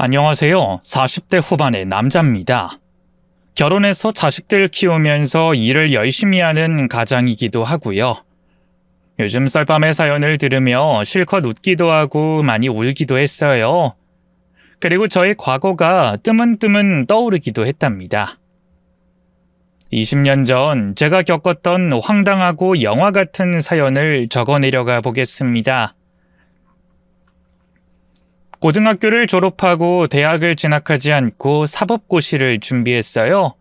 안녕하세요. 40대 후반의 남자입니다. 결혼해서 자식들 키우면서 일을 열심히 하는 가장이기도 하고요. 요즘 썰밤의 사연을 들으며 실컷 웃기도 하고 많이 울기도 했어요. 그리고 저의 과거가 뜨문뜨문 떠오르기도 했답니다. 20년 전 제가 겪었던 황당하고 영화 같은 사연을 적어내려가 보겠습니다. 고등학교를 졸업하고 대학을 진학하지 않고 사법고시를 준비했어요.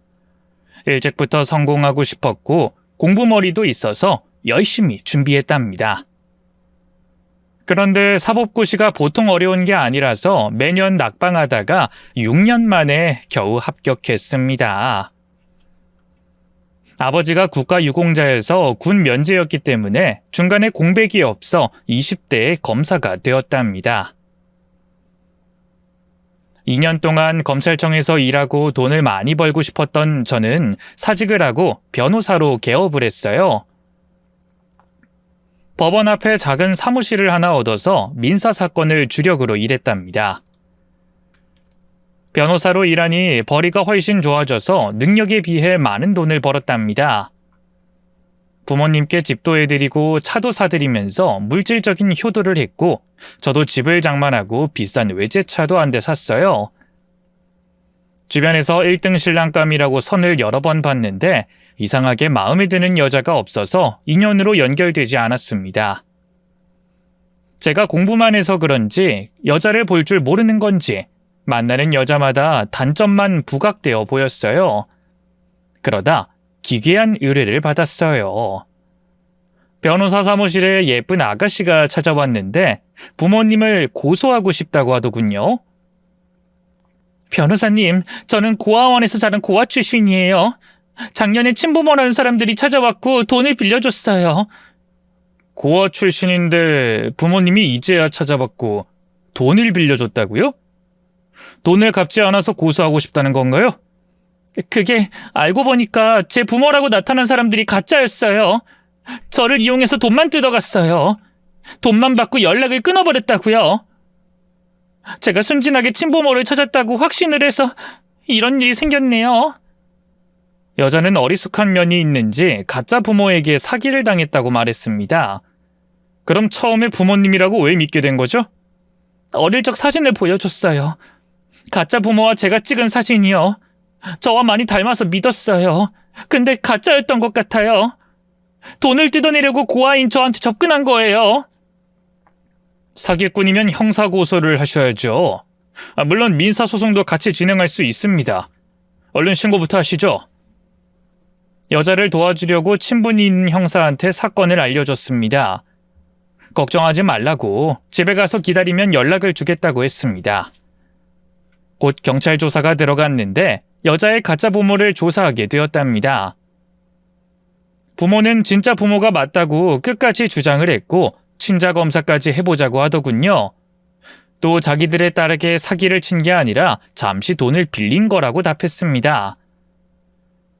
일찍부터 성공하고 싶었고 공부머리도 있어서 열심히 준비했답니다. 그런데 사법고시가 보통 어려운 게 아니라서 매년 낙방하다가 6년 만에 겨우 합격했습니다. 아버지가 국가유공자여서 군 면제였기 때문에 중간에 공백이 없어 20대에 검사가 되었답니다. 2년 동안 검찰청에서 일하고 돈을 많이 벌고 싶었던 저는 사직을 하고 변호사로 개업을 했어요. 법원 앞에 작은 사무실을 하나 얻어서 민사사건을 주력으로 일했답니다. 변호사로 일하니 벌이가 훨씬 좋아져서 능력에 비해 많은 돈을 벌었답니다. 부모님께 집도 해드리고 차도 사드리면서 물질적인 효도를 했고 저도 집을 장만하고 비싼 외제차도 한 대 샀어요. 주변에서 1등 신랑감이라고 선을 여러 번 봤는데 이상하게 마음에 드는 여자가 없어서 인연으로 연결되지 않았습니다. 제가 공부만 해서 그런지 여자를 볼 줄 모르는 건지 만나는 여자마다 단점만 부각되어 보였어요. 그러다 기괴한 의뢰를 받았어요. 변호사 사무실에 예쁜 아가씨가 찾아왔는데 부모님을 고소하고 싶다고 하더군요. 변호사님, 저는 고아원에서 자란 고아 출신이에요. 작년에 친부모라는 사람들이 찾아왔고 돈을 빌려줬어요. 고아 출신인데 부모님이 이제야 찾아왔고 돈을 빌려줬다고요? 돈을 갚지 않아서 고소하고 싶다는 건가요? 그게 알고 보니까 제 부모라고 나타난 사람들이 가짜였어요. 저를 이용해서 돈만 뜯어갔어요. 돈만 받고 연락을 끊어버렸다고요. 제가 순진하게 친부모를 찾았다고 확신을 해서 이런 일이 생겼네요. 여자는 어리숙한 면이 있는지 가짜 부모에게 사기를 당했다고 말했습니다. 그럼 처음에 부모님이라고 왜 믿게 된 거죠? 어릴 적 사진을 보여줬어요. 가짜 부모와 제가 찍은 사진이요. 저와 많이 닮아서 믿었어요. 근데 가짜였던 것 같아요. 돈을 뜯어내려고 고아인 저한테 접근한 거예요. 사기꾼이면 형사고소를 하셔야죠. 물론 민사소송도 같이 진행할 수 있습니다. 얼른 신고부터 하시죠. 여자를 도와주려고 친분이 있는 형사한테 사건을 알려줬습니다. 걱정하지 말라고 집에 가서 기다리면 연락을 주겠다고 했습니다. 곧 경찰 조사가 들어갔는데 여자의 가짜 부모를 조사하게 되었답니다. 부모는 진짜 부모가 맞다고 끝까지 주장을 했고 친자 검사까지 해보자고 하더군요. 또 자기들에 따르게 사기를 친 게 아니라 잠시 돈을 빌린 거라고 답했습니다.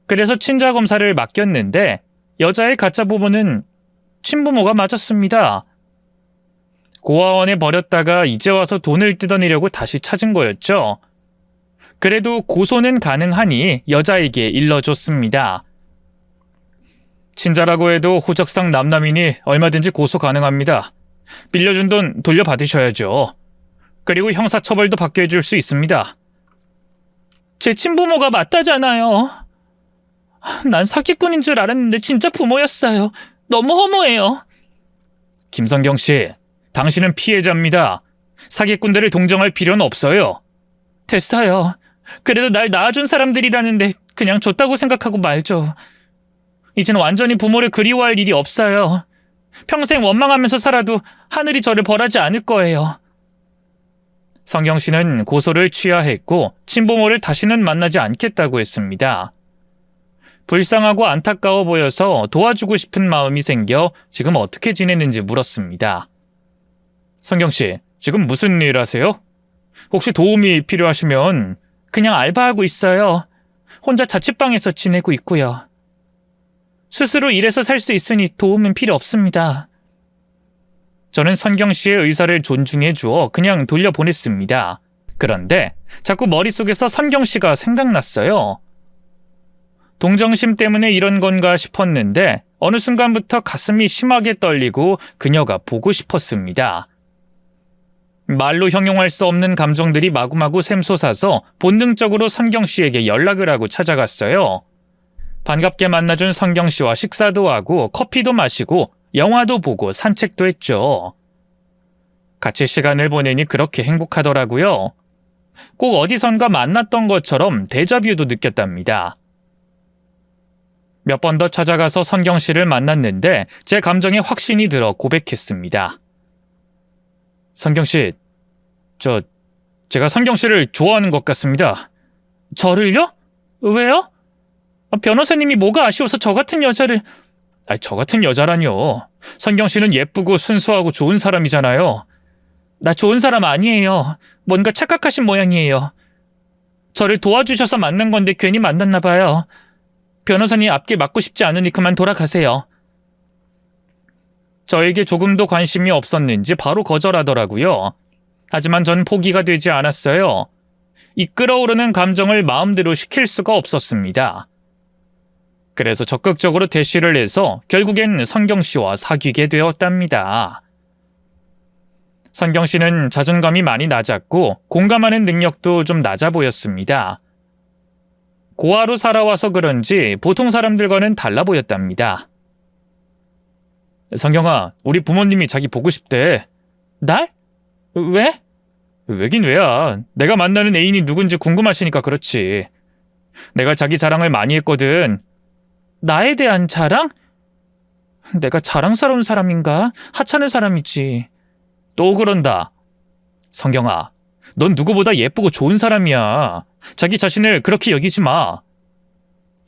그래서 친자 검사를 맡겼는데 여자의 가짜 부모는 친부모가 맞았습니다. 고아원에 버렸다가 이제 와서 돈을 뜯어내려고 다시 찾은 거였죠. 그래도 고소는 가능하니 여자에게 일러줬습니다. 친자라고 해도 호적상 남남이니 얼마든지 고소 가능합니다. 빌려준 돈 돌려받으셔야죠. 그리고 형사처벌도 받게 해줄 수 있습니다. 제 친부모가 맞다잖아요. 난 사기꾼인 줄 알았는데 진짜 부모였어요. 너무 허무해요. 김성경 씨, 당신은 피해자입니다. 사기꾼들을 동정할 필요는 없어요. 됐어요. 그래도 날 낳아준 사람들이라는데 그냥 줬다고 생각하고 말죠. 이젠 완전히 부모를 그리워할 일이 없어요. 평생 원망하면서 살아도 하늘이 저를 벌하지 않을 거예요. 성경 씨는 고소를 취하했고 친부모를 다시는 만나지 않겠다고 했습니다. 불쌍하고 안타까워 보여서 도와주고 싶은 마음이 생겨 지금 어떻게 지내는지 물었습니다. 성경 씨, 지금 무슨 일 하세요? 혹시 도움이 필요하시면 그냥 알바하고 있어요. 혼자 자취방에서 지내고 있고요. 스스로 일해서 살 수 있으니 도움은 필요 없습니다. 저는 선경 씨의 의사를 존중해 주어 그냥 돌려보냈습니다. 그런데 자꾸 머릿속에서 선경 씨가 생각났어요. 동정심 때문에 이런 건가 싶었는데 어느 순간부터 가슴이 심하게 떨리고 그녀가 보고 싶었습니다. 말로 형용할 수 없는 감정들이 마구마구 샘솟아서 본능적으로 선경 씨에게 연락을 하고 찾아갔어요. 반갑게 만나준 선경 씨와 식사도 하고 커피도 마시고 영화도 보고 산책도 했죠. 같이 시간을 보내니 그렇게 행복하더라고요. 꼭 어디선가 만났던 것처럼 데자뷰도 느꼈답니다. 몇 번 더 찾아가서 선경 씨를 만났는데 제 감정에 확신이 들어 고백했습니다. 선경 씨, 제가 선경 씨를 좋아하는 것 같습니다. 저를요? 왜요? 변호사님이 뭐가 아쉬워서 저 같은 여자를... 저 같은 여자라뇨. 선경 씨는 예쁘고 순수하고 좋은 사람이잖아요. 나 좋은 사람 아니에요. 뭔가 착각하신 모양이에요. 저를 도와주셔서 만난 건데 괜히 만났나 봐요. 변호사님 앞길 맞고 싶지 않으니 그만 돌아가세요. 저에게 조금도 관심이 없었는지 바로 거절하더라고요. 하지만 전 포기가 되지 않았어요. 이 끓어오르는 감정을 마음대로 식힐 수가 없었습니다. 그래서 적극적으로 대시를 해서 결국엔 선경 씨와 사귀게 되었답니다. 선경 씨는 자존감이 많이 낮았고 공감하는 능력도 좀 낮아 보였습니다. 고아로 살아와서 그런지 보통 사람들과는 달라 보였답니다. 선경아, 우리 부모님이 자기 보고 싶대. 날? 왜? 왜긴 왜야. 내가 만나는 애인이 누군지 궁금하시니까 그렇지. 내가 자기 자랑을 많이 했거든. 나에 대한 자랑? 내가 자랑스러운 사람인가? 하찮은 사람이지. 또 그런다. 성경아, 넌 누구보다 예쁘고 좋은 사람이야. 자기 자신을 그렇게 여기지 마.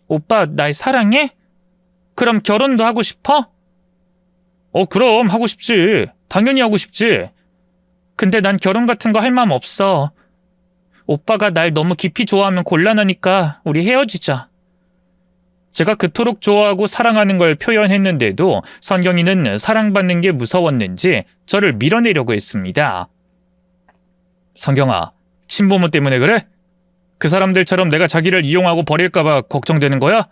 오빠, 날 사랑해? 그럼 결혼도 하고 싶어? 그럼 하고 싶지. 당연히 하고 싶지. 근데 난 결혼 같은 거 할 마음 없어. 오빠가 날 너무 깊이 좋아하면 곤란하니까 우리 헤어지자. 제가 그토록 좋아하고 사랑하는 걸 표현했는데도 선경이는 사랑받는 게 무서웠는지 저를 밀어내려고 했습니다. 선경아, 친부모 때문에 그래? 그 사람들처럼 내가 자기를 이용하고 버릴까봐 걱정되는 거야?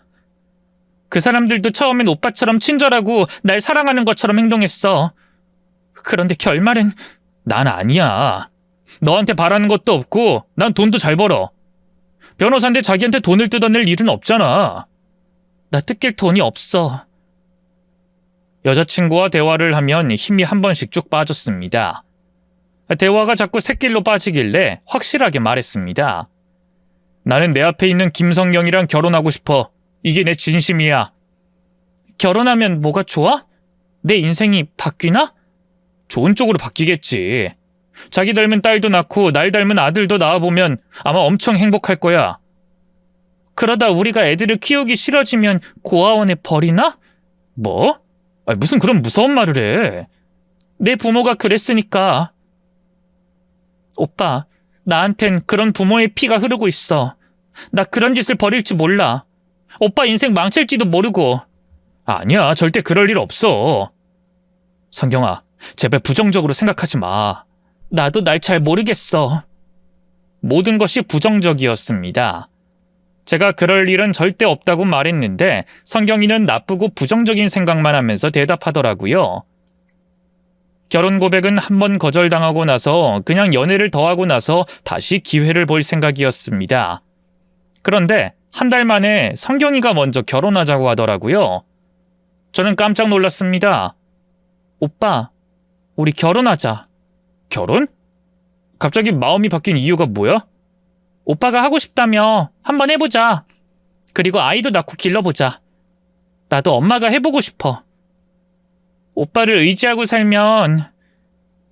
그 사람들도 처음엔 오빠처럼 친절하고 날 사랑하는 것처럼 행동했어. 그런데 결말은 난 아니야. 너한테 바라는 것도 없고 난 돈도 잘 벌어. 변호사인데 자기한테 돈을 뜯어낼 일은 없잖아. 나 뜯길 돈이 없어. 여자친구와 대화를 하면 힘이 한 번씩 쭉 빠졌습니다. 대화가 자꾸 샛길로 빠지길래 확실하게 말했습니다. 나는 내 앞에 있는 김성경이랑 결혼하고 싶어. 이게 내 진심이야. 결혼하면 뭐가 좋아? 내 인생이 바뀌나? 좋은 쪽으로 바뀌겠지. 자기 닮은 딸도 낳고 날 닮은 아들도 낳아보면 아마 엄청 행복할 거야. 그러다 우리가 애들을 키우기 싫어지면 고아원에 버리나? 뭐? 무슨 그런 무서운 말을 해. 내 부모가 그랬으니까. 오빠, 나한텐 그런 부모의 피가 흐르고 있어. 나 그런 짓을 벌일지 몰라. 오빠 인생 망칠지도 모르고. 아니야, 절대 그럴 일 없어. 성경아, 제발 부정적으로 생각하지 마. 나도 날 잘 모르겠어. 모든 것이 부정적이었습니다. 제가 그럴 일은 절대 없다고 말했는데 성경이는 나쁘고 부정적인 생각만 하면서 대답하더라고요. 결혼 고백은 한 번 거절당하고 나서 그냥 연애를 더 하고 나서 다시 기회를 볼 생각이었습니다. 그런데 한 달 만에 성경이가 먼저 결혼하자고 하더라고요. 저는 깜짝 놀랐습니다. 오빠, 우리 결혼하자. 결혼? 갑자기 마음이 바뀐 이유가 뭐야? 오빠가 하고 싶다며 한번 해보자. 그리고 아이도 낳고 길러보자. 나도 엄마가 해보고 싶어. 오빠를 의지하고 살면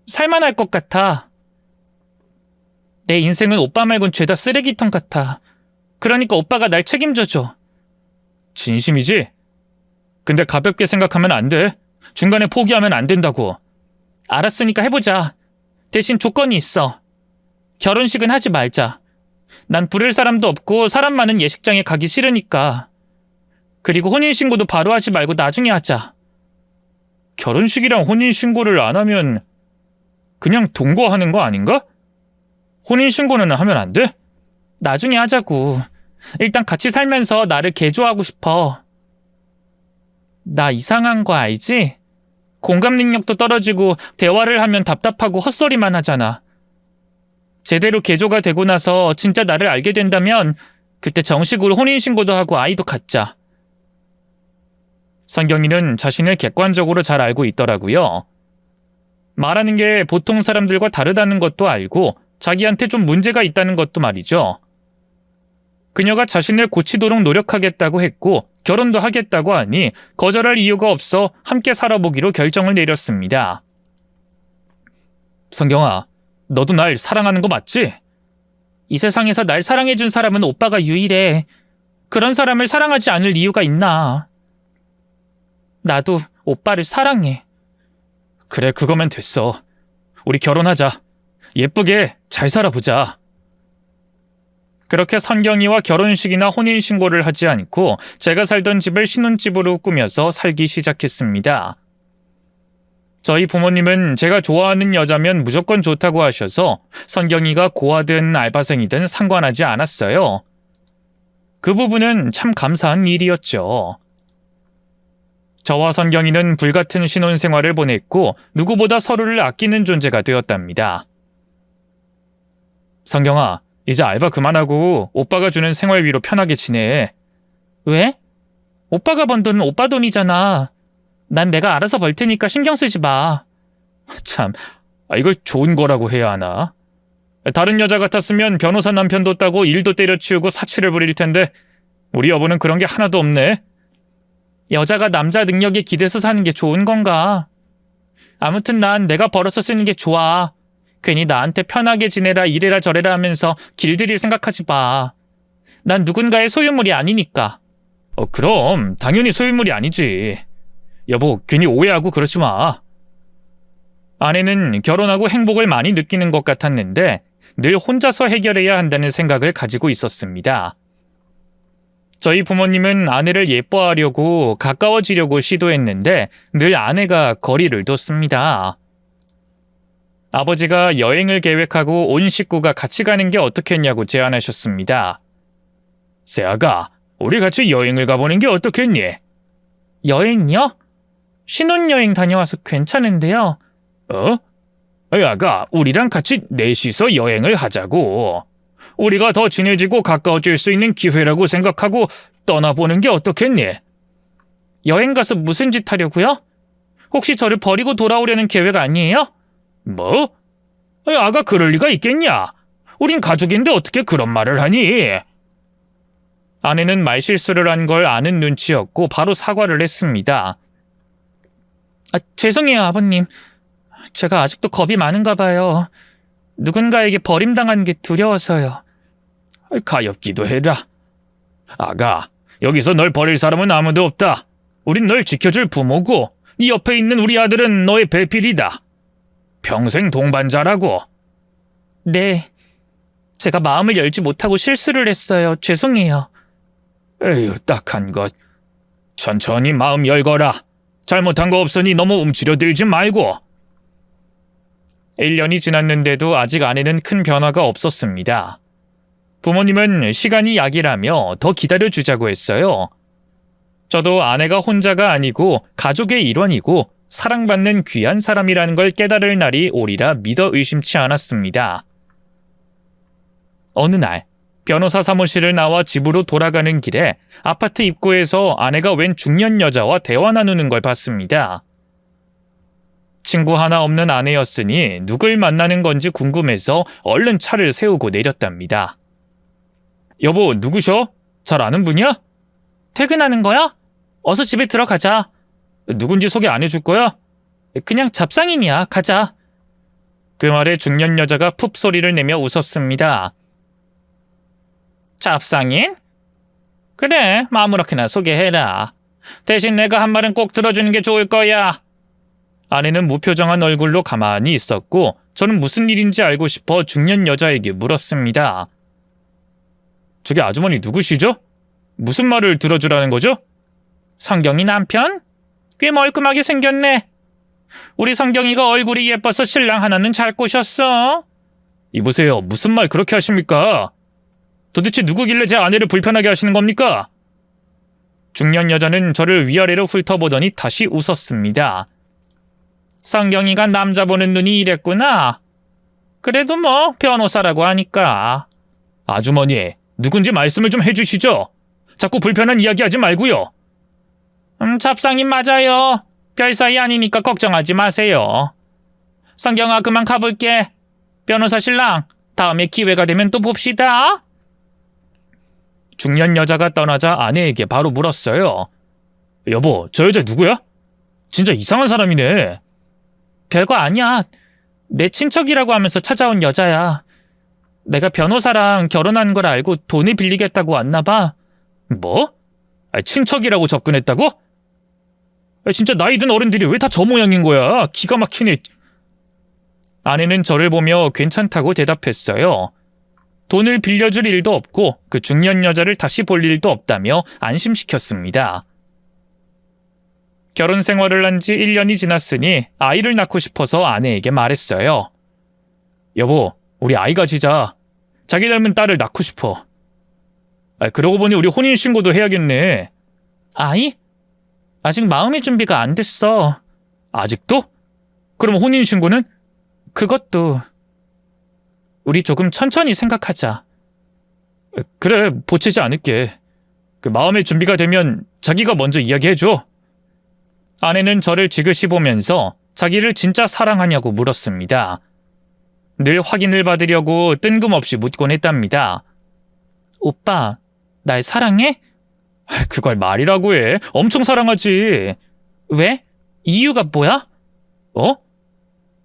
살만할 것 같아. 내 인생은 오빠 말곤 죄다 쓰레기통 같아. 그러니까 오빠가 날 책임져줘. 진심이지? 근데 가볍게 생각하면 안 돼. 중간에 포기하면 안 된다고. 알았으니까 해보자. 대신 조건이 있어. 결혼식은 하지 말자. 난 부를 사람도 없고 사람 많은 예식장에 가기 싫으니까. 그리고 혼인신고도 바로 하지 말고 나중에 하자. 결혼식이랑 혼인신고를 안 하면 그냥 동거하는 거 아닌가? 혼인신고는 하면 안 돼? 나중에 하자고. 일단 같이 살면서 나를 개조하고 싶어. 나 이상한 거 알지? 공감 능력도 떨어지고 대화를 하면 답답하고 헛소리만 하잖아. 제대로 개조가 되고 나서 진짜 나를 알게 된다면 그때 정식으로 혼인신고도 하고 아이도 갖자. 성경이는 자신을 객관적으로 잘 알고 있더라고요. 말하는 게 보통 사람들과 다르다는 것도 알고 자기한테 좀 문제가 있다는 것도 말이죠. 그녀가 자신을 고치도록 노력하겠다고 했고 결혼도 하겠다고 하니 거절할 이유가 없어 함께 살아보기로 결정을 내렸습니다. 성경아, 너도 날 사랑하는 거 맞지? 이 세상에서 날 사랑해준 사람은 오빠가 유일해. 그런 사람을 사랑하지 않을 이유가 있나? 나도 오빠를 사랑해. 그래, 그거면 됐어. 우리 결혼하자. 예쁘게 잘 살아보자. 그렇게 선경이와 결혼식이나 혼인신고를 하지 않고 제가 살던 집을 신혼집으로 꾸며서 살기 시작했습니다. 저희 부모님은 제가 좋아하는 여자면 무조건 좋다고 하셔서 선경이가 고아든 알바생이든 상관하지 않았어요. 그 부분은 참 감사한 일이었죠. 저와 선경이는 불같은 신혼생활을 보냈고 누구보다 서로를 아끼는 존재가 되었답니다. 성경아, 이제 알바 그만하고 오빠가 주는 생활비로 편하게 지내. 왜? 오빠가 번 돈은 오빠 돈이잖아. 난 내가 알아서 벌 테니까 신경 쓰지 마. 참, 이걸 좋은 거라고 해야 하나? 다른 여자 같았으면 변호사 남편도 따고 일도 때려치우고 사치를 부릴 텐데 우리 여보는 그런 게 하나도 없네. 여자가 남자 능력에 기대서 사는 게 좋은 건가? 아무튼 난 내가 벌어서 쓰는 게 좋아. 괜히 나한테 편하게 지내라 이래라 저래라 하면서 길들일 생각하지 마. 난 누군가의 소유물이 아니니까. 그럼 당연히 소유물이 아니지. 여보, 괜히 오해하고 그러지 마. 아내는 결혼하고 행복을 많이 느끼는 것 같았는데 늘 혼자서 해결해야 한다는 생각을 가지고 있었습니다. 저희 부모님은 아내를 예뻐하려고 가까워지려고 시도했는데 늘 아내가 거리를 뒀습니다. 아버지가 여행을 계획하고 온 식구가 같이 가는 게 어떻겠냐고 제안하셨습니다. 세아가, 우리 같이 여행을 가보는 게 어떻겠니? 여행요? 신혼여행 다녀와서 괜찮은데요. 아가, 우리랑 같이 넷이서 여행을 하자고. 우리가 더 친해지고 가까워질 수 있는 기회라고 생각하고 떠나보는 게 어떻겠니? 여행 가서 무슨 짓 하려고요? 혹시 저를 버리고 돌아오려는 계획 아니에요? 뭐? 아가 그럴 리가 있겠냐? 우린 가족인데 어떻게 그런 말을 하니? 아내는 말실수를 한 걸 아는 눈치였고 바로 사과를 했습니다. 죄송해요, 아버님. 제가 아직도 겁이 많은가 봐요. 누군가에게 버림당하는 게 두려워서요. 가엾기도 해라. 아가, 여기서 널 버릴 사람은 아무도 없다. 우린 널 지켜줄 부모고 네 옆에 있는 우리 아들은 너의 배필이다. 평생 동반자라고. 네, 제가 마음을 열지 못하고 실수를 했어요. 죄송해요. 에휴, 딱한 것. 천천히 마음 열거라. 잘못한 거 없으니 너무 움츠려들지 말고. 1년이 지났는데도 아직 아내는 큰 변화가 없었습니다. 부모님은 시간이 약이라며 더 기다려주자고 했어요. 저도 아내가 혼자가 아니고 가족의 일원이고 사랑받는 귀한 사람이라는 걸 깨달을 날이 오리라 믿어 의심치 않았습니다. 어느 날 변호사 사무실을 나와 집으로 돌아가는 길에 아파트 입구에서 아내가 웬 중년 여자와 대화 나누는 걸 봤습니다. 친구 하나 없는 아내였으니 누굴 만나는 건지 궁금해서 얼른 차를 세우고 내렸답니다. 여보, 누구셔? 잘 아는 분이야? 퇴근하는 거야? 어서 집에 들어가자. 누군지 소개 안 해줄 거야? 그냥 잡상인이야. 가자. 그 말에 중년 여자가 푹 소리를 내며 웃었습니다. 잡상인? 그래, 아무렇게나 소개해라. 대신 내가 한 말은 꼭 들어주는 게 좋을 거야. 아내는 무표정한 얼굴로 가만히 있었고 저는 무슨 일인지 알고 싶어 중년 여자에게 물었습니다. 저기 아주머니 누구시죠? 무슨 말을 들어주라는 거죠? 성경이 남편? 꽤 멀끔하게 생겼네. 우리 성경이가 얼굴이 예뻐서 신랑 하나는 잘 꼬셨어. 이보세요. 무슨 말 그렇게 하십니까? 도대체 누구길래 제 아내를 불편하게 하시는 겁니까? 중년 여자는 저를 위아래로 훑어보더니 다시 웃었습니다. 성경이가 남자 보는 눈이 이랬구나. 그래도 뭐 변호사라고 하니까. 아주머니, 누군지 말씀을 좀 해주시죠. 자꾸 불편한 이야기 하지 말고요. 잡상님 맞아요. 별 사이 아니니까 걱정하지 마세요. 성경아, 그만 가볼게. 변호사 신랑, 다음에 기회가 되면 또 봅시다. 중년 여자가 떠나자 아내에게 바로 물었어요. 여보, 저 여자 누구야? 진짜 이상한 사람이네. 별거 아니야. 내 친척이라고 하면서 찾아온 여자야. 내가 변호사랑 결혼한 걸 알고 돈을 빌리겠다고 왔나 봐. 뭐? 친척이라고 접근했다고? 진짜 나이 든 어른들이 왜 다 저 모양인 거야? 기가 막히네. 아내는 저를 보며 괜찮다고 대답했어요. 돈을 빌려줄 일도 없고 그 중년 여자를 다시 볼 일도 없다며 안심시켰습니다. 결혼 생활을 한 지 1년이 지났으니 아이를 낳고 싶어서 아내에게 말했어요. 여보, 우리 아이 가지자. 자기 닮은 딸을 낳고 싶어. 그러고 보니 우리 혼인신고도 해야겠네. 아이? 아직 마음의 준비가 안 됐어. 아직도? 그럼 혼인신고는? 그것도. 우리 조금 천천히 생각하자. 그래, 보채지 않을게. 그 마음의 준비가 되면 자기가 먼저 이야기해줘. 아내는 저를 지그시 보면서 자기를 진짜 사랑하냐고 물었습니다. 늘 확인을 받으려고 뜬금없이 묻곤 했답니다. 오빠, 날 사랑해? 그걸 말이라고 해. 엄청 사랑하지. 왜? 이유가 뭐야?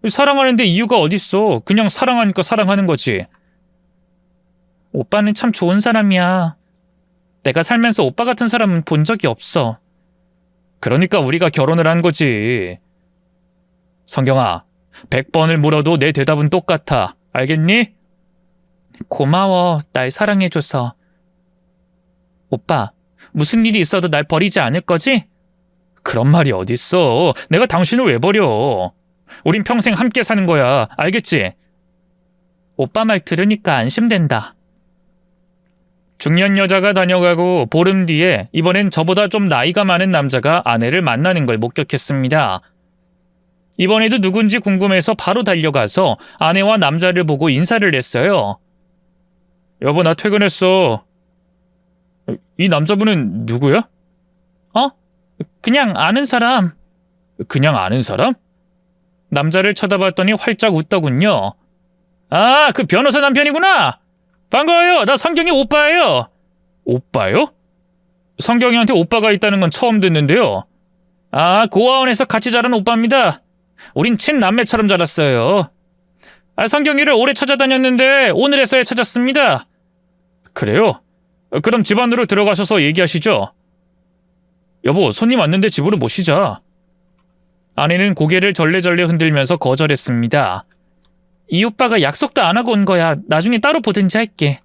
사랑하는데 이유가 어딨어. 그냥 사랑하니까 사랑하는 거지. 오빠는 참 좋은 사람이야. 내가 살면서 오빠 같은 사람은 본 적이 없어. 그러니까 우리가 결혼을 한 거지. 성경아, 100번을 물어도 내 대답은 똑같아. 알겠니? 고마워, 날 사랑해줘서. 오빠, 무슨 일이 있어도 날 버리지 않을 거지? 그런 말이 어딨어. 내가 당신을 왜 버려. 우린 평생 함께 사는 거야. 알겠지? 오빠 말 들으니까 안심된다. 중년 여자가 다녀가고 보름 뒤에 이번엔 저보다 좀 나이가 많은 남자가 아내를 만나는 걸 목격했습니다. 이번에도 누군지 궁금해서 바로 달려가서 아내와 남자를 보고 인사를 했어요. 여보, 나 퇴근했어. 이 남자분은 누구야? 그냥 아는 사람. 그냥 아는 사람? 남자를 쳐다봤더니 활짝 웃더군요. 아, 그 변호사 남편이구나. 반가워요. 나 성경이 오빠예요. 오빠요? 성경이한테 오빠가 있다는 건 처음 듣는데요. 아, 고아원에서 같이 자란 오빠입니다. 우린 친남매처럼 자랐어요. 성경이를 오래 찾아다녔는데 오늘에서야 찾았습니다. 그래요? 그럼 집 안으로 들어가셔서 얘기하시죠. 여보, 손님 왔는데 집으로 모시자. 아내는 고개를 절레절레 흔들면서 거절했습니다. 이 오빠가 약속도 안 하고 온 거야. 나중에 따로 보든지 할게.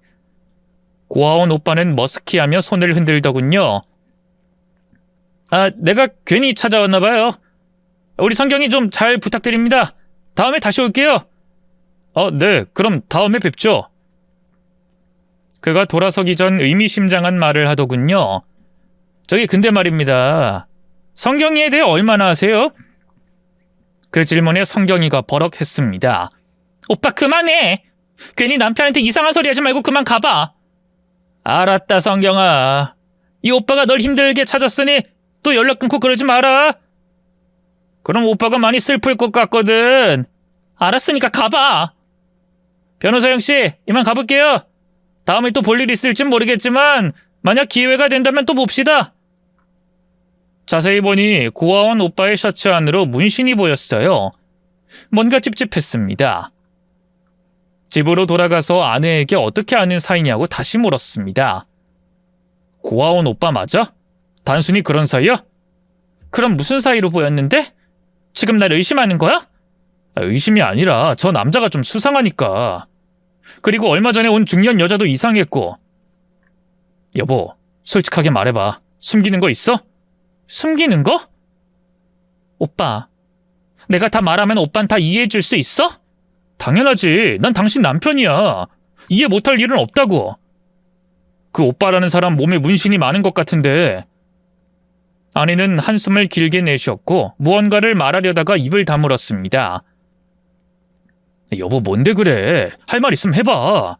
고아원 오빠는 머스키하며 손을 흔들더군요. 내가 괜히 찾아왔나 봐요. 우리 성경이 좀 잘 부탁드립니다. 다음에 다시 올게요. 네, 그럼 다음에 뵙죠. 그가 돌아서기 전 의미심장한 말을 하더군요. 저기 근데 말입니다. 성경이에 대해 얼마나 아세요? 그 질문에 성경이가 버럭했습니다. 오빠 그만해. 괜히 남편한테 이상한 소리 하지 말고 그만 가봐. 알았다, 성경아. 이 오빠가 널 힘들게 찾았으니 또 연락 끊고 그러지 마라. 그럼 오빠가 많이 슬플 것 같거든. 알았으니까 가봐. 변호사 형씨, 이만 가볼게요. 다음에 또 볼 일 있을진 모르겠지만 만약 기회가 된다면 또 봅시다. 자세히 보니 고아원 오빠의 셔츠 안으로 문신이 보였어요. 뭔가 찝찝했습니다. 집으로 돌아가서 아내에게 어떻게 아는 사이냐고 다시 물었습니다. 고아원 오빠 맞아? 단순히 그런 사이야? 그럼 무슨 사이로 보였는데? 지금 날 의심하는 거야? 의심이 아니라 저 남자가 좀 수상하니까. 그리고 얼마 전에 온 중년 여자도 이상했고. 여보, 솔직하게 말해봐. 숨기는 거 있어? 숨기는 거? 오빠, 내가 다 말하면 오빤 다 이해해 줄 수 있어? 당연하지. 난 당신 남편이야. 이해 못할 일은 없다고. 그 오빠라는 사람 몸에 문신이 많은 것 같은데. 아내는 한숨을 길게 내쉬었고 무언가를 말하려다가 입을 다물었습니다. 여보, 뭔데 그래? 할 말 있으면 해봐.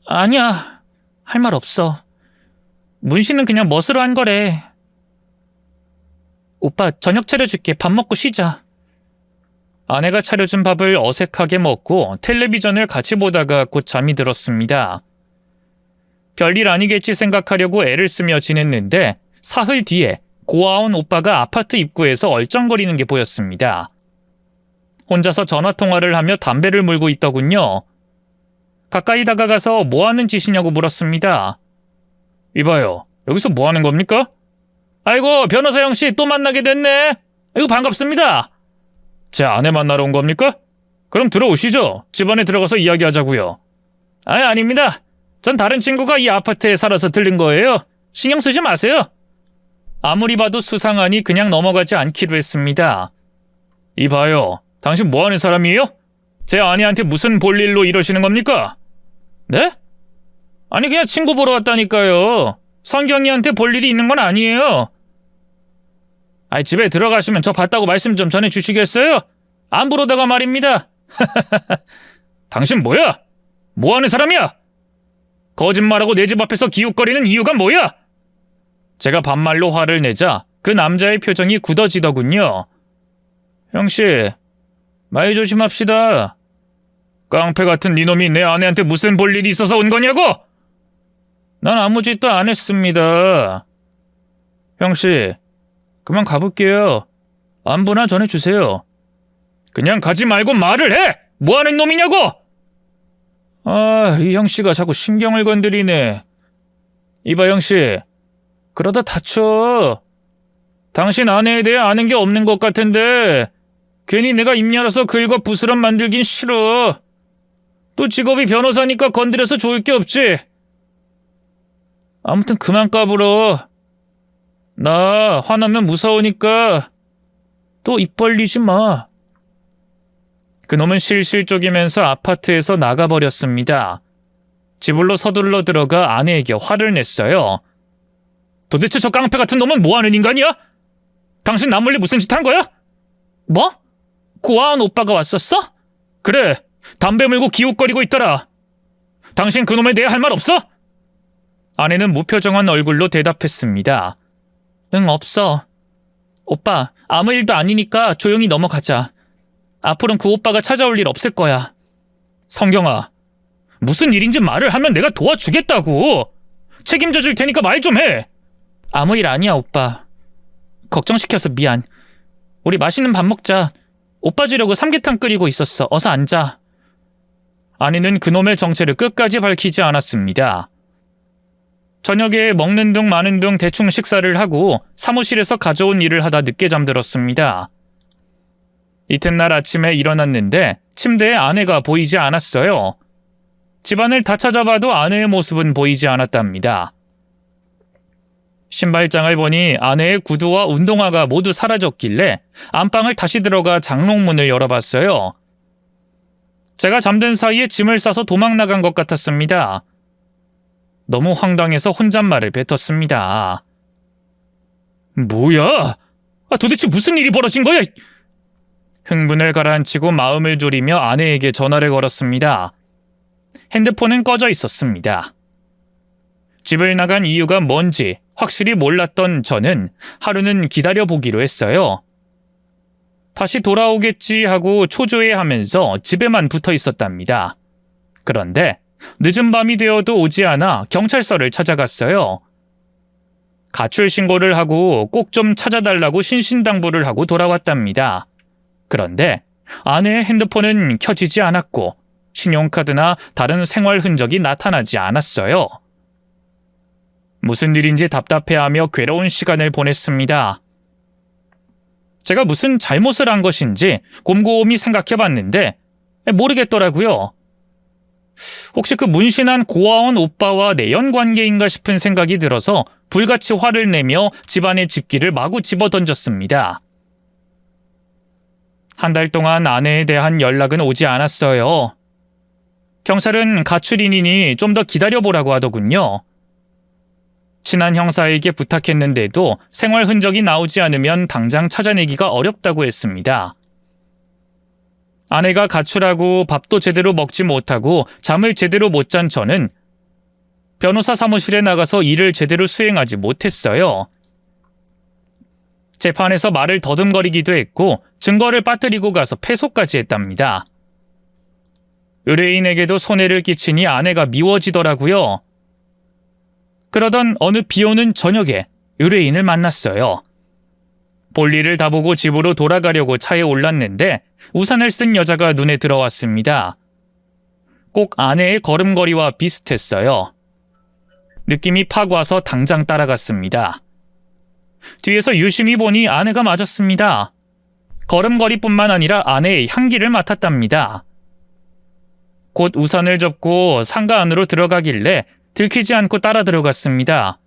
아니야. 할 말 없어. 문신은 그냥 멋으로 한 거래. 오빠, 저녁 차려줄게. 밥 먹고 쉬자. 아내가 차려준 밥을 어색하게 먹고 텔레비전을 같이 보다가 곧 잠이 들었습니다. 별일 아니겠지 생각하려고 애를 쓰며 지냈는데 사흘 뒤에 고아원 오빠가 아파트 입구에서 얼쩡거리는 게 보였습니다. 혼자서 전화통화를 하며 담배를 물고 있더군요. 가까이 다가가서 뭐하는 짓이냐고 물었습니다. 이봐요, 여기서 뭐하는 겁니까? 아이고, 변호사 형씨 또 만나게 됐네. 이거 반갑습니다. 제 아내 만나러 온 겁니까? 그럼 들어오시죠. 집 안에 들어가서 이야기하자고요. 아닙니다. 전 다른 친구가 이 아파트에 살아서 들른 거예요. 신경 쓰지 마세요. 아무리 봐도 수상하니 그냥 넘어가지 않기로 했습니다. 이봐요, 당신 뭐하는 사람이에요? 제 아내한테 무슨 볼일로 이러시는 겁니까? 네? 아니, 그냥 친구 보러 왔다니까요. 성경이한테 볼 일이 있는 건 아니에요. 집에 들어가시면 저 봤다고 말씀 좀 전해주시겠어요? 안 부르다가 말입니다. 당신 뭐야? 뭐하는 사람이야? 거짓말하고 내 집 앞에서 기웃거리는 이유가 뭐야? 제가 반말로 화를 내자 그 남자의 표정이 굳어지더군요. 형씨, 말 조심합시다. 깡패 같은 니놈이 내 아내한테 무슨 볼 일이 있어서 온 거냐고? 난 아무 짓도 안 했습니다. 형씨, 그만 가볼게요. 안부나 전해주세요. 그냥 가지 말고 말을 해! 뭐하는 놈이냐고! 이 형씨가 자꾸 신경을 건드리네. 이봐 형씨, 그러다 다쳐. 당신 아내에 대해 아는 게 없는 것 같은데 괜히 내가 입 열어서 긁어 부스럼 만들긴 싫어. 또 직업이 변호사니까 건드려서 좋을 게 없지. 아무튼 그만 까불어. 나 화나면 무서우니까 또 입 벌리지 마. 그놈은 실실 쪼기면서 아파트에서 나가버렸습니다. 집으로 서둘러 들어가 아내에게 화를 냈어요. 도대체 저 깡패 같은 놈은 뭐하는 인간이야? 당신 남 몰래 무슨 짓 한 거야? 뭐? 고아원 오빠가 왔었어? 그래, 담배 물고 기웃거리고 있더라. 당신 그놈에 대해 할 말 없어? 아내는 무표정한 얼굴로 대답했습니다. 응, 없어. 오빠, 아무 일도 아니니까 조용히 넘어가자. 앞으로는 그 오빠가 찾아올 일 없을 거야. 성경아, 무슨 일인지 말을 하면 내가 도와주겠다고. 책임져 줄 테니까 말 좀 해. 아무 일 아니야, 오빠. 걱정시켜서 미안. 우리 맛있는 밥 먹자. 오빠 주려고 삼계탕 끓이고 있었어. 어서 앉아. 아내는 그놈의 정체를 끝까지 밝히지 않았습니다. 저녁에 먹는 둥 마는 둥 대충 식사를 하고 사무실에서 가져온 일을 하다 늦게 잠들었습니다. 이튿날 아침에 일어났는데 침대에 아내가 보이지 않았어요. 집안을 다 찾아봐도 아내의 모습은 보이지 않았답니다. 신발장을 보니 아내의 구두와 운동화가 모두 사라졌길래 안방을 다시 들어가 장롱문을 열어봤어요. 제가 잠든 사이에 짐을 싸서 도망 나간 것 같았습니다. 너무 황당해서 혼잣말을 뱉었습니다. 뭐야? 도대체 무슨 일이 벌어진 거야? 흥분을 가라앉히고 마음을 졸이며 아내에게 전화를 걸었습니다. 핸드폰은 꺼져 있었습니다. 집을 나간 이유가 뭔지 확실히 몰랐던 저는 하루는 기다려보기로 했어요. 다시 돌아오겠지 하고 초조해하면서 집에만 붙어 있었답니다. 그런데 늦은 밤이 되어도 오지 않아 경찰서를 찾아갔어요. 가출 신고를 하고 꼭 좀 찾아달라고 신신당부를 하고 돌아왔답니다. 그런데 아내의 핸드폰은 켜지지 않았고 신용카드나 다른 생활 흔적이 나타나지 않았어요. 무슨 일인지 답답해하며 괴로운 시간을 보냈습니다. 제가 무슨 잘못을 한 것인지 곰곰이 생각해봤는데 모르겠더라고요. 혹시 그 문신한 고아원 오빠와 내연관계인가 싶은 생각이 들어서 불같이 화를 내며 집안의 집기를 마구 집어던졌습니다. 한 달 동안 아내에 대한 연락은 오지 않았어요. 경찰은 가출인이니 좀 더 기다려보라고 하더군요. 친한 형사에게 부탁했는데도 생활 흔적이 나오지 않으면 당장 찾아내기가 어렵다고 했습니다. 아내가 가출하고 밥도 제대로 먹지 못하고 잠을 제대로 못 잔 저는 변호사 사무실에 나가서 일을 제대로 수행하지 못했어요. 재판에서 말을 더듬거리기도 했고 증거를 빠뜨리고 가서 패소까지 했답니다. 의뢰인에게도 손해를 끼치니 아내가 미워지더라고요. 그러던 어느 비오는 저녁에 의뢰인을 만났어요. 볼일을 다 보고 집으로 돌아가려고 차에 올랐는데 우산을 쓴 여자가 눈에 들어왔습니다. 꼭 아내의 걸음걸이와 비슷했어요. 느낌이 팍 와서 당장 따라갔습니다. 뒤에서 유심히 보니 아내가 맞았습니다. 걸음걸이뿐만 아니라 아내의 향기를 맡았답니다. 곧 우산을 접고 상가 안으로 들어가길래 들키지 않고 따라 들어갔습니다.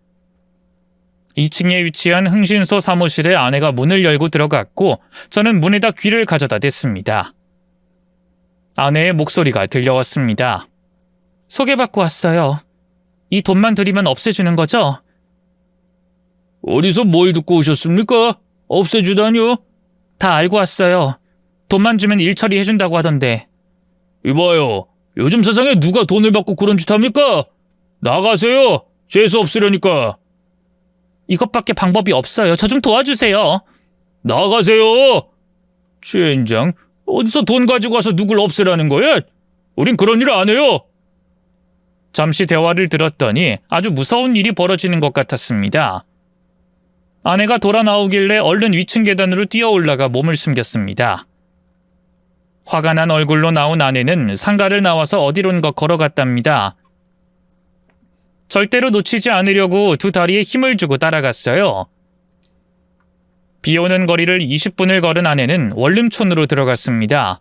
2층에 위치한 흥신소 사무실에 아내가 문을 열고 들어갔고 저는 문에다 귀를 가져다 댔습니다. 아내의 목소리가 들려왔습니다. 소개받고 왔어요. 이 돈만 드리면 없애주는 거죠? 어디서 뭘 듣고 오셨습니까? 없애주다뇨? 다 알고 왔어요. 돈만 주면 일 처리해준다고 하던데. 이봐요. 요즘 세상에 누가 돈을 받고 그런 짓 합니까? 나가세요. 재수 없으려니까. 이것밖에 방법이 없어요. 저 좀 도와주세요. 나가세요. 젠장. 어디서 돈 가지고 와서 누굴 없애라는 거야? 우린 그런 일 안 해요. 잠시 대화를 들었더니 아주 무서운 일이 벌어지는 것 같았습니다. 아내가 돌아 나오길래 얼른 위층 계단으로 뛰어 올라가 몸을 숨겼습니다. 화가 난 얼굴로 나온 아내는 상가를 나와서 어디론가 걸어갔답니다. 절대로 놓치지 않으려고 두 다리에 힘을 주고 따라갔어요. 비 오는 거리를 20분을 걸은 아내는 원룸촌으로 들어갔습니다.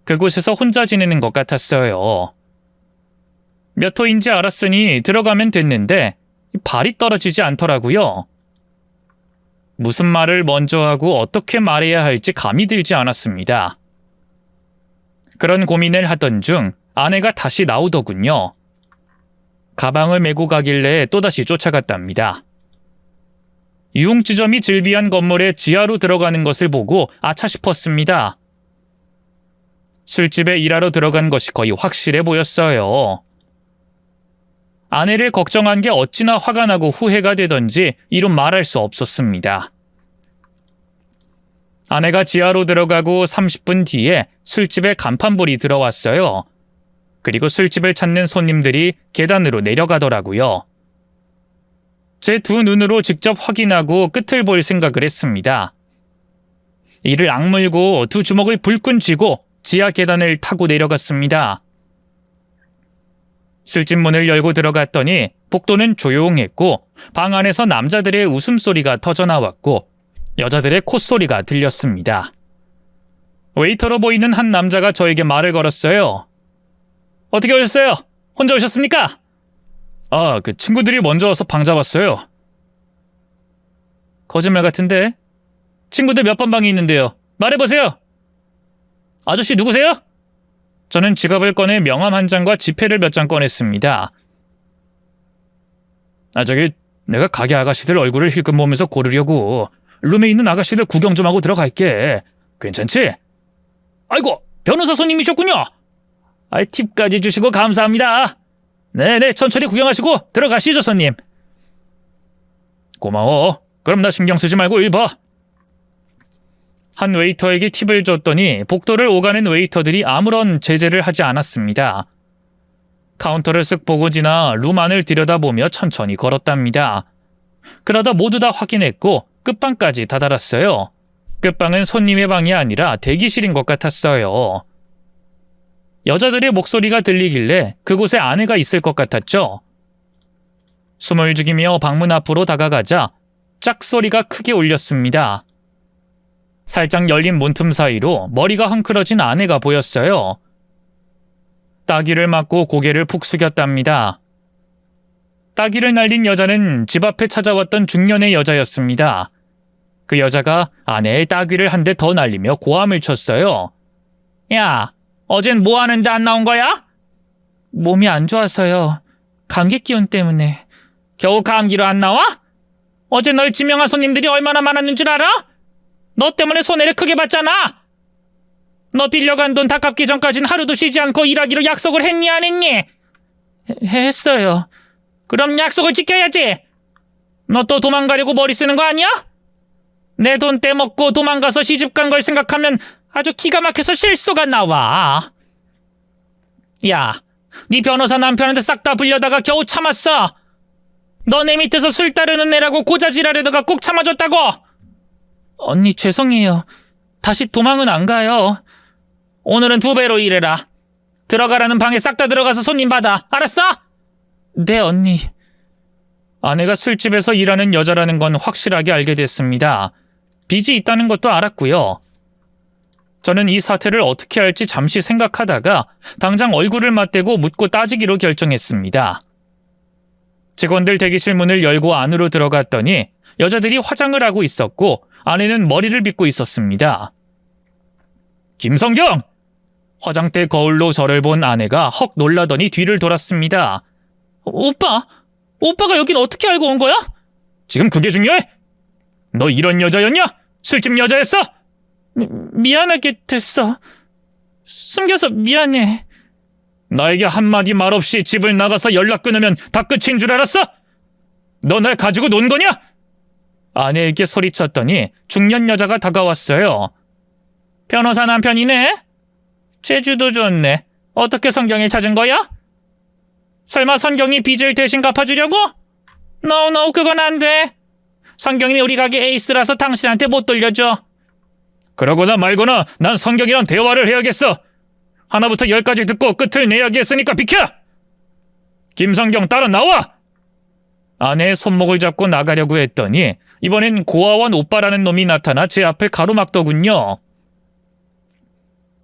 그곳에서 혼자 지내는 것 같았어요. 몇 호인지 알았으니 들어가면 됐는데 발이 떨어지지 않더라고요. 무슨 말을 먼저 하고 어떻게 말해야 할지 감이 들지 않았습니다. 그런 고민을 하던 중 아내가 다시 나오더군요. 가방을 메고 가길래 또다시 쫓아갔답니다. 유흥지점이 즐비한 건물에 지하로 들어가는 것을 보고 아차 싶었습니다. 술집에 일하러 들어간 것이 거의 확실해 보였어요. 아내를 걱정한 게 어찌나 화가 나고 후회가 되던지 이루 말할 수 없었습니다. 아내가 지하로 들어가고 30분 뒤에 술집에 간판불이 들어왔어요. 그리고 술집을 찾는 손님들이 계단으로 내려가더라고요. 제 두 눈으로 직접 확인하고 끝을 볼 생각을 했습니다. 이를 악물고 두 주먹을 불끈 쥐고 지하 계단을 타고 내려갔습니다. 술집 문을 열고 들어갔더니 복도는 조용했고 방 안에서 남자들의 웃음소리가 터져나왔고 여자들의 콧소리가 들렸습니다. 웨이터로 보이는 한 남자가 저에게 말을 걸었어요. 어떻게 오셨어요? 혼자 오셨습니까? 친구들이 먼저 와서 방 잡았어요. 거짓말 같은데? 친구들 몇 번 방에 있는데요. 말해보세요. 아저씨 누구세요? 저는 지갑을 꺼내 명함 한 장과 지폐를 몇 장 꺼냈습니다. 내가 가게 아가씨들 얼굴을 힐끔 보면서 고르려고 룸에 있는 아가씨들 구경 좀 하고 들어갈게. 괜찮지? 아이고, 변호사 손님이셨군요. 팁까지 주시고 감사합니다. 네네, 천천히 구경하시고 들어가시죠, 손님. 고마워. 그럼 나 신경 쓰지 말고 일 봐. 한 웨이터에게 팁을 줬더니 복도를 오가는 웨이터들이 아무런 제재를 하지 않았습니다. 카운터를 쓱 보고 지나 룸 안을 들여다보며 천천히 걸었답니다. 그러다 모두 다 확인했고 끝방까지 다다랐어요. 끝방은 손님의 방이 아니라 대기실인 것 같았어요. 여자들의 목소리가 들리길래 그곳에 아내가 있을 것 같았죠. 숨을 죽이며 방문 앞으로 다가가자 짝소리가 크게 울렸습니다. 살짝 열린 문틈 사이로 머리가 헝클어진 아내가 보였어요. 따귀를 맞고 고개를 푹 숙였답니다. 따귀를 날린 여자는 집 앞에 찾아왔던 중년의 여자였습니다. 그 여자가 아내의 따귀를 한 대 더 날리며 고함을 쳤어요. 야, 어젠 뭐 하는데 안 나온 거야? 몸이 안 좋아서요. 감기 기운 때문에. 겨우 감기로 안 나와? 어제 널 지명한 손님들이 얼마나 많았는 줄 알아? 너 때문에 손해를 크게 봤잖아. 너 빌려간 돈 다 갚기 전까진 하루도 쉬지 않고 일하기로 약속을 했니 안 했니? 했어요. 그럼 약속을 지켜야지. 너 또 도망가려고 머리 쓰는 거 아니야? 내 돈 떼먹고 도망가서 시집 간 걸 생각하면 아주 기가 막혀서 실수가 나와. 야, 네 변호사 남편한테 싹 다 불려다가 겨우 참았어. 너 내 밑에서 술 따르는 애라고 고자질하려다가 꼭 참아줬다고. 언니 죄송해요. 다시 도망은 안 가요. 오늘은 2배로 일해라. 들어가라는 방에 싹 다 들어가서 손님 받아. 알았어? 네, 언니. 아내가 술집에서 일하는 여자라는 건 확실하게 알게 됐습니다. 빚이 있다는 것도 알았고요. 저는 이 사태를 어떻게 할지 잠시 생각하다가 당장 얼굴을 맞대고 묻고 따지기로 결정했습니다. 직원들 대기실 문을 열고 안으로 들어갔더니 여자들이 화장을 하고 있었고 아내는 머리를 빗고 있었습니다. 김성경! 화장대 거울로 저를 본 아내가 헉 놀라더니 뒤를 돌았습니다. 오빠가 여긴 어떻게 알고 온 거야? 지금 그게 중요해? 너 이런 여자였냐? 술집 여자였어? 미안하게 됐어. 숨겨서 미안해. 나에게 한마디 말 없이 집을 나가서 연락 끊으면 다 끝인 줄 알았어? 너 날 가지고 논 거냐? 아내에게 소리쳤더니 중년 여자가 다가왔어요. 변호사 남편이네? 제주도 좋네. 어떻게 성경을 찾은 거야? 설마 성경이 빚을 대신 갚아주려고? No, 그건 안 돼. 성경이 우리 가게 에이스라서 당신한테 못 돌려줘. 그러거나 말거나 난 성경이랑 대화를 해야겠어. 하나부터 10까지 듣고 끝을 내야기 했으니까 비켜! 김성경 따라 나와! 아내의 손목을 잡고 나가려고 했더니 이번엔 고아원 오빠라는 놈이 나타나 제 앞을 가로막더군요.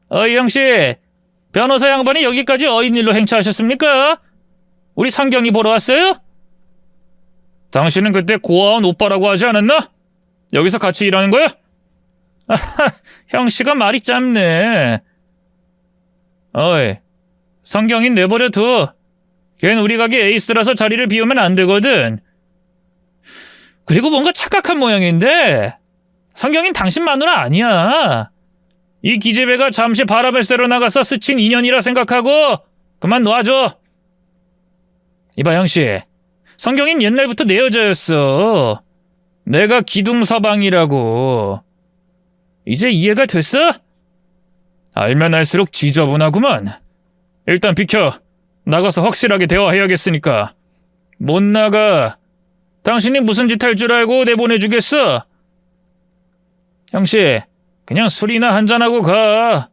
어이 형씨, 변호사 양반이 여기까지 어인일로 행차하셨습니까? 우리 성경이 보러 왔어요? 당신은 그때 고아원 오빠라고 하지 않았나? 여기서 같이 일하는 거야? 아하, 형씨가 말이 짧네. 어이, 성경이 내버려둬. 걘 우리 가게 에이스라서 자리를 비우면 안 되거든. 그리고 뭔가 착각한 모양인데 성경인 당신 마누라 아니야. 이 기집애가 잠시 바람을 쐬러 나가서 스친 인연이라 생각하고 그만 놔줘. 이봐 형씨, 성경인 옛날부터 내 여자였어. 내가 기둥서방이라고. 이제 이해가 됐어? 알면 알수록 지저분하구만. 일단 비켜. 나가서 확실하게 대화해야겠으니까. 못 나가. 당신이 무슨 짓 할 줄 알고 내보내주겠어? 형씨, 그냥 술이나 한잔하고 가.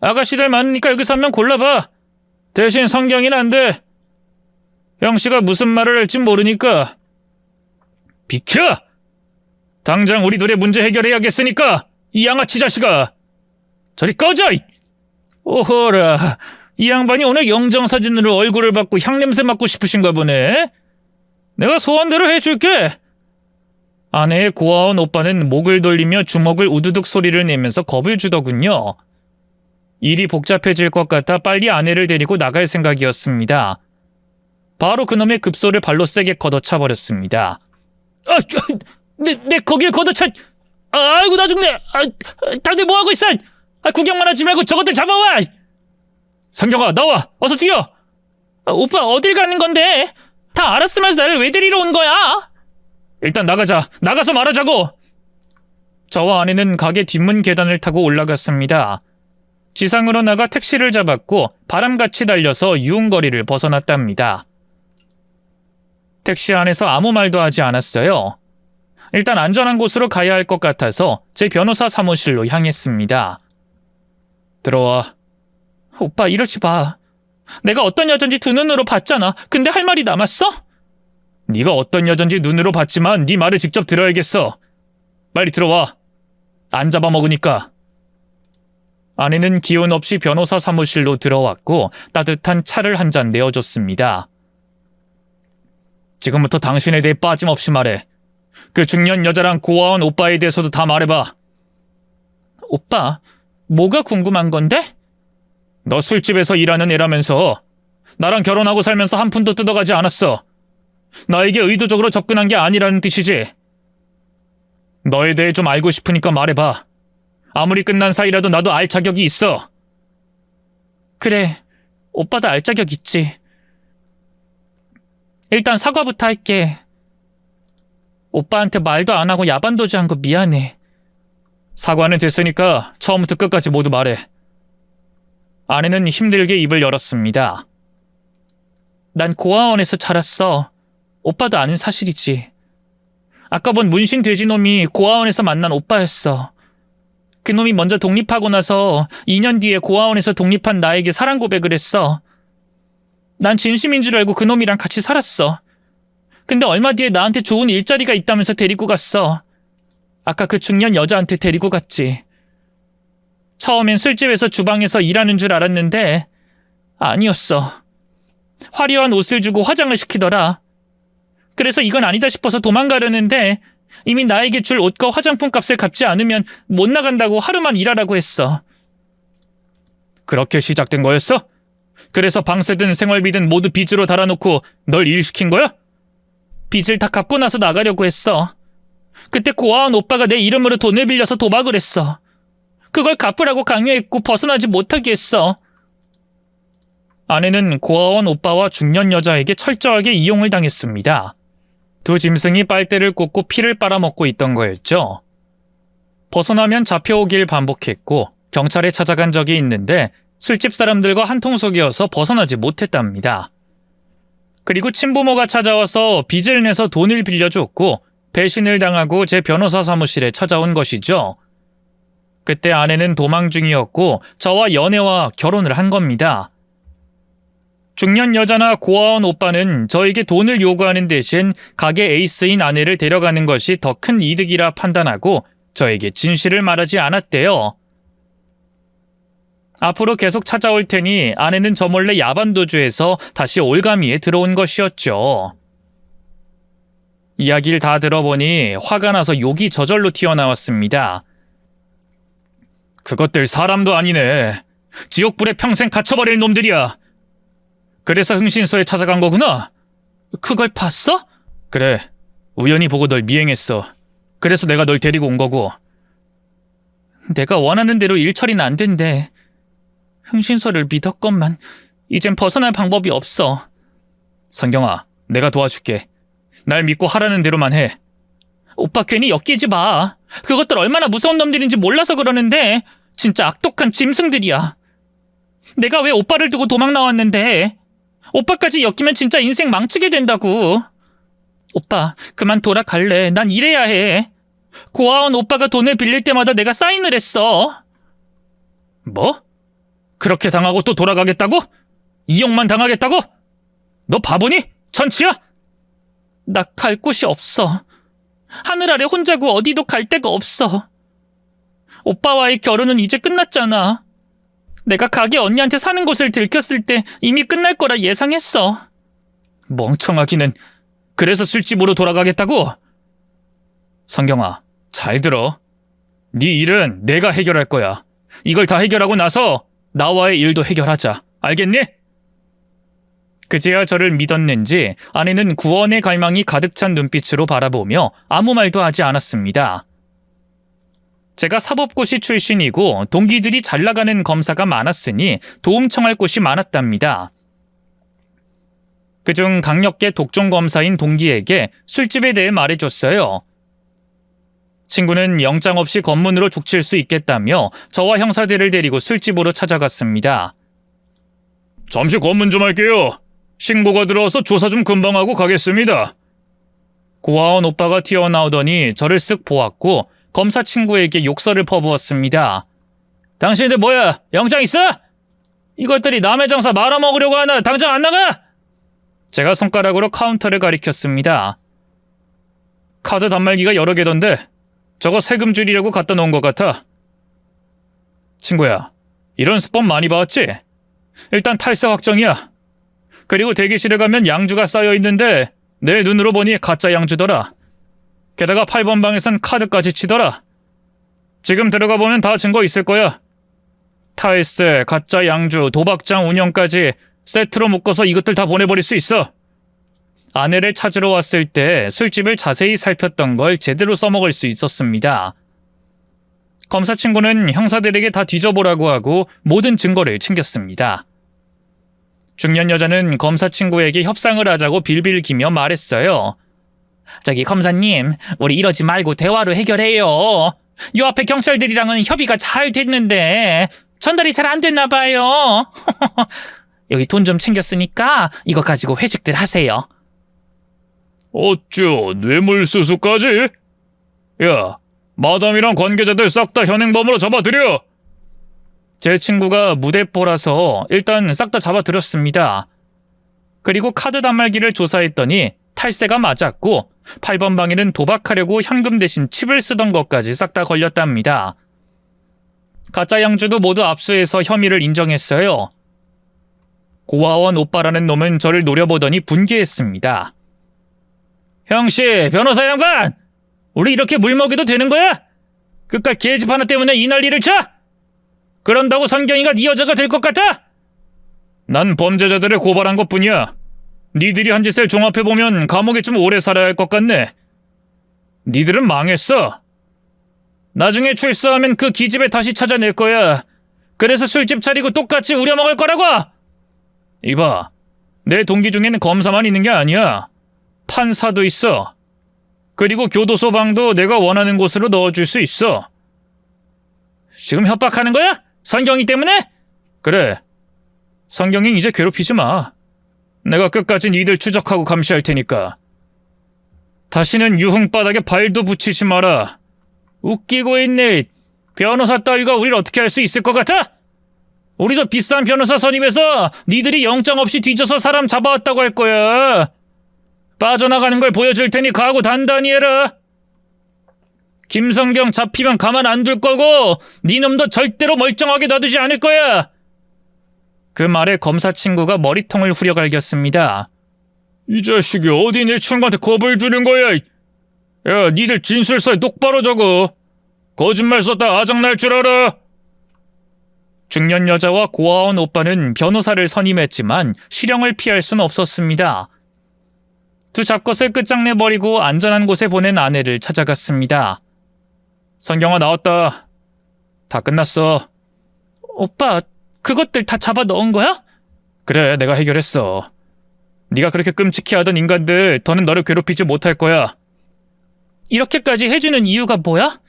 아가씨들 많으니까 여기서 한 명 골라봐. 대신 성경이는 안 돼. 형씨가 무슨 말을 할지 모르니까. 비켜! 당장 우리 둘의 문제 해결해야겠으니까 이 양아치 자식아! 저리 꺼져! 오호라, 이 양반이 오늘 영정사진으로 얼굴을 받고 향냄새 맡고 싶으신가 보네. 내가 소원대로 해줄게. 아내의 고아원 오빠는 목을 돌리며 주먹을 우두둑 소리를 내면서 겁을 주더군요. 일이 복잡해질 것 같아 빨리 아내를 데리고 나갈 생각이었습니다. 바로 그놈의 급소를 발로 세게 걷어차버렸습니다. 내 거기에 걷어차... 아이고 나 죽네. 다들 뭐하고 있어? 구경만 하지 말고 저것들 잡아와. 성경아 나와. 어서 뛰어. 오빠 어딜 가는 건데? 다 알았으면서 나를 왜 데리러 온 거야? 일단 나가자. 나가서 말하자고. 저와 아내는 가게 뒷문 계단을 타고 올라갔습니다. 지상으로 나가 택시를 잡았고 바람같이 달려서 유흥거리를 벗어났답니다. 택시 안에서 아무 말도 하지 않았어요. 일단 안전한 곳으로 가야 할 것 같아서 제 변호사 사무실로 향했습니다. 들어와. 오빠 이러지 마. 내가 어떤 여잔지 두 눈으로 봤잖아. 근데 할 말이 남았어? 네가 어떤 여잔지 눈으로 봤지만 네 말을 직접 들어야겠어. 빨리 들어와. 안 잡아먹으니까. 아내는 기운 없이 변호사 사무실로 들어왔고 따뜻한 차를 한 잔 내어줬습니다. 지금부터 당신에 대해 빠짐없이 말해. 그 중년 여자랑 고아원 오빠에 대해서도 다 말해봐. 오빠, 뭐가 궁금한 건데? 너 술집에서 일하는 애라면서 나랑 결혼하고 살면서 한 푼도 뜯어가지 않았어. 나에게 의도적으로 접근한 게 아니라는 뜻이지. 너에 대해 좀 알고 싶으니까 말해봐. 아무리 끝난 사이라도 나도 알 자격이 있어. 그래, 오빠도 알 자격 있지. 일단 사과부터 할게. 오빠한테 말도 안 하고 야반도주한 거 미안해. 사과는 됐으니까 처음부터 끝까지 모두 말해. 아내는 힘들게 입을 열었습니다. 난 고아원에서 자랐어. 오빠도 아는 사실이지. 아까 본 문신 돼지놈이 고아원에서 만난 오빠였어. 그놈이 먼저 독립하고 나서 2년 뒤에 고아원에서 독립한 나에게 사랑 고백을 했어. 난 진심인 줄 알고 그놈이랑 같이 살았어. 근데 얼마 뒤에 나한테 좋은 일자리가 있다면서 데리고 갔어. 아까 그 중년 여자한테 데리고 갔지. 처음엔 술집에서 주방에서 일하는 줄 알았는데 아니었어. 화려한 옷을 주고 화장을 시키더라. 그래서 이건 아니다 싶어서 도망가려는데 이미 나에게 줄 옷과 화장품 값을 갚지 않으면 못 나간다고 하루만 일하라고 했어. 그렇게 시작된 거였어? 그래서 방세든 생활비든 모두 빚으로 달아놓고 널 일시킨 거야? 빚을 다 갚고 나서 나가려고 했어. 그때 고아원 오빠가 내 이름으로 돈을 빌려서 도박을 했어. 그걸 갚으라고 강요했고 벗어나지 못하게 했어. 아내는 고아원 오빠와 중년 여자에게 철저하게 이용을 당했습니다. 두 짐승이 빨대를 꽂고 피를 빨아먹고 있던 거였죠. 벗어나면 잡혀오길 반복했고 경찰에 찾아간 적이 있는데 술집 사람들과 한통속이어서 벗어나지 못했답니다. 그리고 친부모가 찾아와서 빚을 내서 돈을 빌려줬고 배신을 당하고 제 변호사 사무실에 찾아온 것이죠. 그때 아내는 도망 중이었고 저와 연애와 결혼을 한 겁니다. 중년 여자나 고아원 오빠는 저에게 돈을 요구하는 대신 가게 에이스인 아내를 데려가는 것이 더 큰 이득이라 판단하고 저에게 진실을 말하지 않았대요. 앞으로 계속 찾아올 테니 아내는 저 몰래 야반도주에서 다시 올가미에 들어온 것이었죠. 이야기를 다 들어보니 화가 나서 욕이 저절로 튀어나왔습니다. 그것들 사람도 아니네. 지옥불에 평생 갇혀버릴 놈들이야. 그래서 흥신소에 찾아간 거구나. 그걸 봤어? 그래. 우연히 보고 널 미행했어. 그래서 내가 널 데리고 온 거고. 내가 원하는 대로 일 처리는 안 된대. 흥신소를 믿었건만 이젠 벗어날 방법이 없어. 성경아, 내가 도와줄게. 날 믿고 하라는 대로만 해. 오빠 괜히 엮이지 마. 그것들 얼마나 무서운 놈들인지 몰라서 그러는데 진짜 악독한 짐승들이야. 내가 왜 오빠를 두고 도망 나왔는데 오빠까지 엮이면 진짜 인생 망치게 된다고. 오빠 그만 돌아갈래. 난 일해야 해. 고아원 오빠가 돈을 빌릴 때마다 내가 사인을 했어. 뭐? 그렇게 당하고 또 돌아가겠다고? 이용만 당하겠다고? 너 바보니? 천치야? 나 갈 곳이 없어. 하늘 아래 혼자고 어디도 갈 데가 없어. 오빠와의 결혼은 이제 끝났잖아. 내가 가게 언니한테 사는 곳을 들켰을 때 이미 끝날 거라 예상했어. 멍청하기는. 그래서 술집으로 돌아가겠다고? 성경아, 잘 들어. 네 일은 내가 해결할 거야. 이걸 다 해결하고 나서 나와의 일도 해결하자. 알겠니? 그제야 저를 믿었는지 아내는 구원의 갈망이 가득 찬 눈빛으로 바라보며 아무 말도 하지 않았습니다. 제가 사법고시 출신이고 동기들이 잘 나가는 검사가 많았으니 도움 청할 곳이 많았답니다. 그중 강력계 독종검사인 동기에게 술집에 대해 말해줬어요. 친구는 영장 없이 검문으로 족칠 수 있겠다며 저와 형사들을 데리고 술집으로 찾아갔습니다. 잠시 검문 좀 할게요. 신고가 들어와서 조사 좀 금방 하고 가겠습니다. 고아원 오빠가 튀어나오더니 저를 쓱 보았고 검사 친구에게 욕설을 퍼부었습니다. 당신들 뭐야? 영장 있어? 이것들이 남의 장사 말아먹으려고 하나? 당장 안 나가! 제가 손가락으로 카운터를 가리켰습니다. 카드 단말기가 여러 개던데 저거 세금 줄이려고 갖다 놓은 것 같아. 친구야, 이런 수법 많이 봐왔지? 일단 탈세 확정이야. 그리고 대기실에 가면 양주가 쌓여있는데 내 눈으로 보니 가짜 양주더라. 게다가 8번 방에선 카드까지 치더라. 지금 들어가 보면 다 증거 있을 거야. 탈세, 가짜 양주, 도박장 운영까지 세트로 묶어서 이것들 다 보내버릴 수 있어. 아내를 찾으러 왔을 때 술집을 자세히 살폈던 걸 제대로 써먹을 수 있었습니다. 검사 친구는 형사들에게 다 뒤져보라고 하고 모든 증거를 챙겼습니다. 중년 여자는 검사 친구에게 협상을 하자고 빌빌 기며 말했어요. 저기 검사님, 우리 이러지 말고 대화로 해결해요. 요 앞에 경찰들이랑은 협의가 잘 됐는데 전달이 잘 안 됐나 봐요. 여기 돈 좀 챙겼으니까 이거 가지고 회식들 하세요. 어쭈, 뇌물수수까지? 야, 마담이랑 관계자들 싹 다 현행범으로 잡아들여! 제 친구가 무대뽀라서 일단 싹 다 잡아들였습니다. 그리고 카드 단말기를 조사했더니 탈세가 맞았고 8번 방에는 도박하려고 현금 대신 칩을 쓰던 것까지 싹 다 걸렸답니다. 가짜 양주도 모두 압수해서 혐의를 인정했어요. 고아원 오빠라는 놈은 저를 노려보더니 분개했습니다. 형씨, 변호사 양반! 우리 이렇게 물먹여도 되는 거야? 그깟 계집 하나 때문에 이 난리를 쳐? 그런다고 선경이가 네 여자가 될 것 같아? 난 범죄자들을 고발한 것뿐이야. 니들이 한 짓을 종합해보면 감옥에 좀 오래 살아야 할 것 같네. 니들은 망했어. 나중에 출소하면 그 기집애 다시 찾아낼 거야. 그래서 술집 차리고 똑같이 우려먹을 거라고! 이봐, 내 동기 중에는 검사만 있는 게 아니야. 판사도 있어. 그리고 교도소 방도 내가 원하는 곳으로 넣어줄 수 있어. 지금 협박하는 거야? 선경이 때문에? 그래. 선경이 이제 괴롭히지 마. 내가 끝까지 니들 추적하고 감시할 테니까. 다시는 유흥바닥에 발도 붙이지 마라. 웃기고 있네. 변호사 따위가 우릴 어떻게 할 수 있을 것 같아? 우리도 비싼 변호사 선임해서 니들이 영장 없이 뒤져서 사람 잡아왔다고 할 거야. 빠져나가는 걸 보여줄 테니 각오 단단히 해라. 김성경 잡히면 가만 안 둘 거고 네 놈도 절대로 멀쩡하게 놔두지 않을 거야. 그 말에 검사 친구가 머리통을 후려갈겼습니다. 이 자식이 어디 내 친구한테 겁을 주는 거야? 야, 니들 진술서에 똑바로 적어. 거짓말 썼다 아장날 줄 알아. 중년 여자와 고아원 오빠는 변호사를 선임했지만 실형을 피할 수는 없었습니다. 두 잡것을 끝장내버리고 안전한 곳에 보낸 아내를 찾아갔습니다. 성경아, 나왔다. 다 끝났어. 오빠, 그것들 다 잡아 넣은 거야? 그래, 내가 해결했어. 네가 그렇게 끔찍해 하던 인간들 더는 너를 괴롭히지 못할 거야. 이렇게까지 해주는 이유가 뭐야?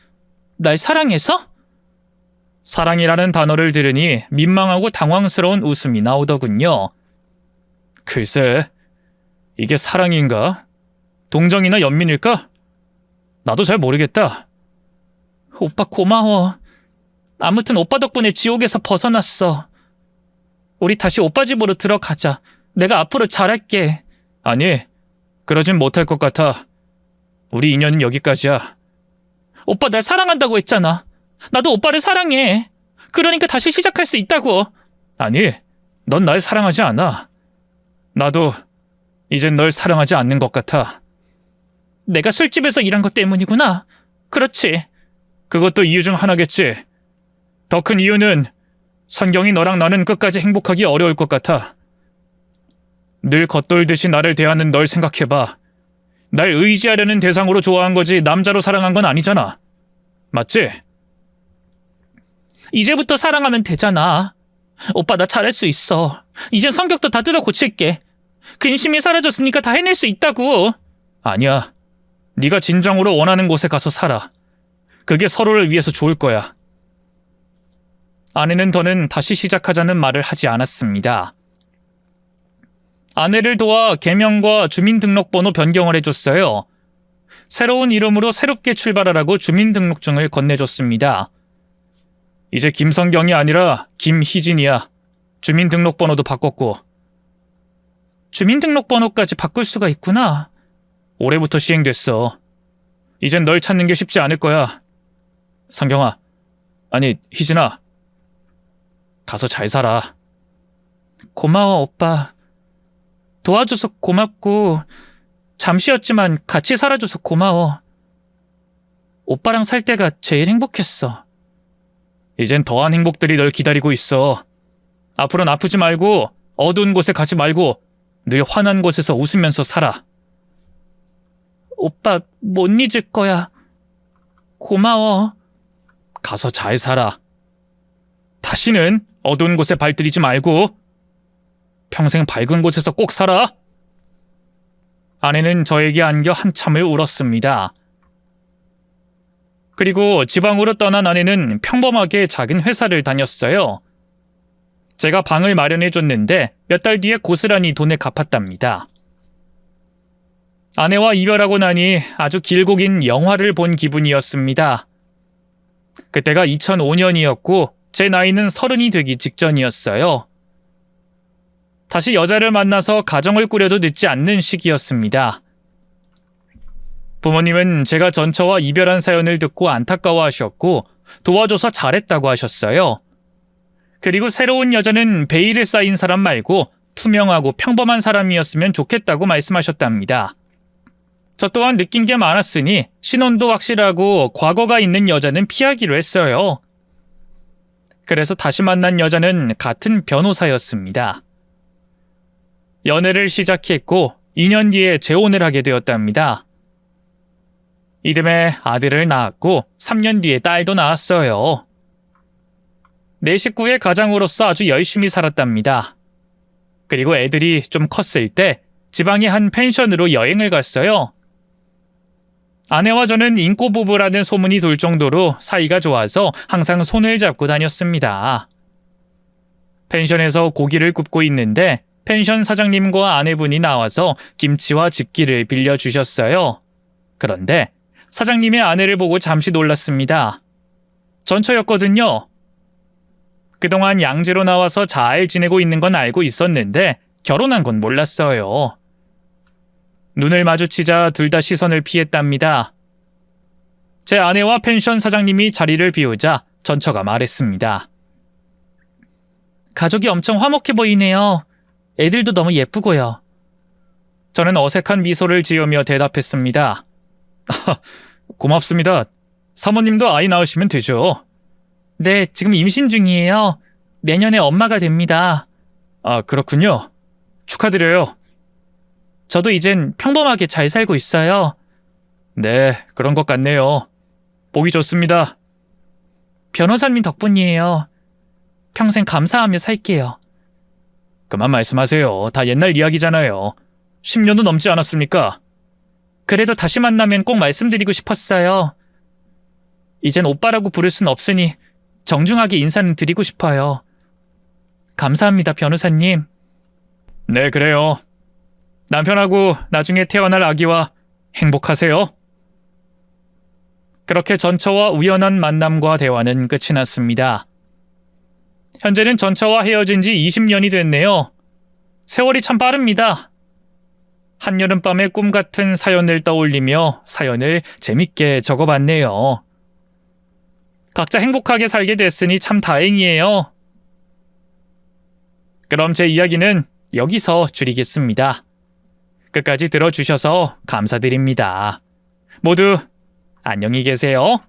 날 사랑해서? 사랑이라는 단어를 들으니 민망하고 당황스러운 웃음이 나오더군요. 글쎄, 이게 사랑인가? 동정이나 연민일까? 나도 잘 모르겠다. 오빠 고마워. 아무튼 오빠 덕분에 지옥에서 벗어났어. 우리 다시 오빠 집으로 들어가자. 내가 앞으로 잘할게. 아니, 그러진 못할 것 같아. 우리 인연은 여기까지야. 오빠 날 사랑한다고 했잖아. 나도 오빠를 사랑해. 그러니까 다시 시작할 수 있다고. 아니, 넌 날 사랑하지 않아. 나도 이젠 널 사랑하지 않는 것 같아. 내가 술집에서 일한 것 때문이구나. 그렇지. 그것도 이유 중 하나겠지. 더 큰 이유는 선경이 너랑 나는 끝까지 행복하기 어려울 것 같아. 늘 겉돌듯이 나를 대하는 널 생각해봐. 날 의지하려는 대상으로 좋아한 거지 남자로 사랑한 건 아니잖아. 맞지? 이제부터 사랑하면 되잖아. 오빠 나 잘할 수 있어. 이젠 성격도 다 뜯어 고칠게. 근심이 사라졌으니까 다 해낼 수 있다고. 아니야. 네가 진정으로 원하는 곳에 가서 살아. 그게 서로를 위해서 좋을 거야. 아내는 더는 다시 시작하자는 말을 하지 않았습니다. 아내를 도와 개명과 주민등록번호 변경을 해줬어요. 새로운 이름으로 새롭게 출발하라고 주민등록증을 건네줬습니다. 이제 김성경이 아니라 김희진이야. 주민등록번호도 바꿨고. 주민등록번호까지 바꿀 수가 있구나. 올해부터 시행됐어. 이젠 널 찾는 게 쉽지 않을 거야. 성경아, 아니 희진아, 가서 잘 살아. 고마워 오빠. 도와줘서 고맙고 잠시였지만 같이 살아줘서 고마워. 오빠랑 살 때가 제일 행복했어. 이젠 더한 행복들이 널 기다리고 있어. 앞으로는 아프지 말고 어두운 곳에 가지 말고 늘 환한 곳에서 웃으면서 살아. 오빠 못 잊을 거야. 고마워. 가서 잘 살아. 다시는 어두운 곳에 발들이지 말고 평생 밝은 곳에서 꼭 살아. 아내는 저에게 안겨 한참을 울었습니다. 그리고 지방으로 떠난 아내는 평범하게 작은 회사를 다녔어요. 제가 방을 마련해 줬는데 몇 달 뒤에 고스란히 돈을 갚았답니다. 아내와 이별하고 나니 아주 길고 긴 영화를 본 기분이었습니다. 그때가 2005년이었고 제 나이는 30이 되기 직전이었어요. 다시 여자를 만나서 가정을 꾸려도 늦지 않는 시기였습니다. 부모님은 제가 전처와 이별한 사연을 듣고 안타까워하셨고 도와줘서 잘했다고 하셨어요. 그리고 새로운 여자는 베일에 쌓인 사람 말고 투명하고 평범한 사람이었으면 좋겠다고 말씀하셨답니다. 저 또한 느낀 게 많았으니 신원도 확실하고 과거가 있는 여자는 피하기로 했어요. 그래서 다시 만난 여자는 같은 변호사였습니다. 연애를 시작했고 2년 뒤에 재혼을 하게 되었답니다. 이듬해 아들을 낳았고 3년 뒤에 딸도 낳았어요. 내 식구의 가장으로서 아주 열심히 살았답니다. 그리고 애들이 좀 컸을 때 지방의 한 펜션으로 여행을 갔어요. 아내와 저는 인꼬 부부라는 소문이 돌 정도로 사이가 좋아서 항상 손을 잡고 다녔습니다. 펜션에서 고기를 굽고 있는데 펜션 사장님과 아내분이 나와서 김치와 집기를 빌려주셨어요. 그런데 사장님의 아내를 보고 잠시 놀랐습니다. 전처였거든요. 그동안 양지로 나와서 잘 지내고 있는 건 알고 있었는데 결혼한 건 몰랐어요. 눈을 마주치자 둘 다 시선을 피했답니다. 제 아내와 펜션 사장님이 자리를 비우자 전처가 말했습니다. 가족이 엄청 화목해 보이네요. 애들도 너무 예쁘고요. 저는 어색한 미소를 지으며 대답했습니다. 고맙습니다. 사모님도 아이 낳으시면 되죠. 네, 지금 임신 중이에요. 내년에 엄마가 됩니다. 아, 그렇군요. 축하드려요. 저도 이젠 평범하게 잘 살고 있어요. 네, 그런 것 같네요. 보기 좋습니다. 변호사님 덕분이에요. 평생 감사하며 살게요. 그만 말씀하세요. 다 옛날 이야기잖아요. 10년도 넘지 않았습니까? 그래도 다시 만나면 꼭 말씀드리고 싶었어요. 이젠 오빠라고 부를 순 없으니 정중하게 인사는 드리고 싶어요. 감사합니다, 변호사님. 네, 그래요. 남편하고 나중에 태어날 아기와 행복하세요. 그렇게 전처와 우연한 만남과 대화는 끝이 났습니다. 현재는 전처와 헤어진 지 20년이 됐네요. 세월이 참 빠릅니다. 한여름밤의 꿈 같은 사연을 떠올리며 사연을 재밌게 적어봤네요. 각자 행복하게 살게 됐으니 참 다행이에요. 그럼 제 이야기는 여기서 줄이겠습니다. 끝까지 들어주셔서 감사드립니다. 모두 안녕히 계세요.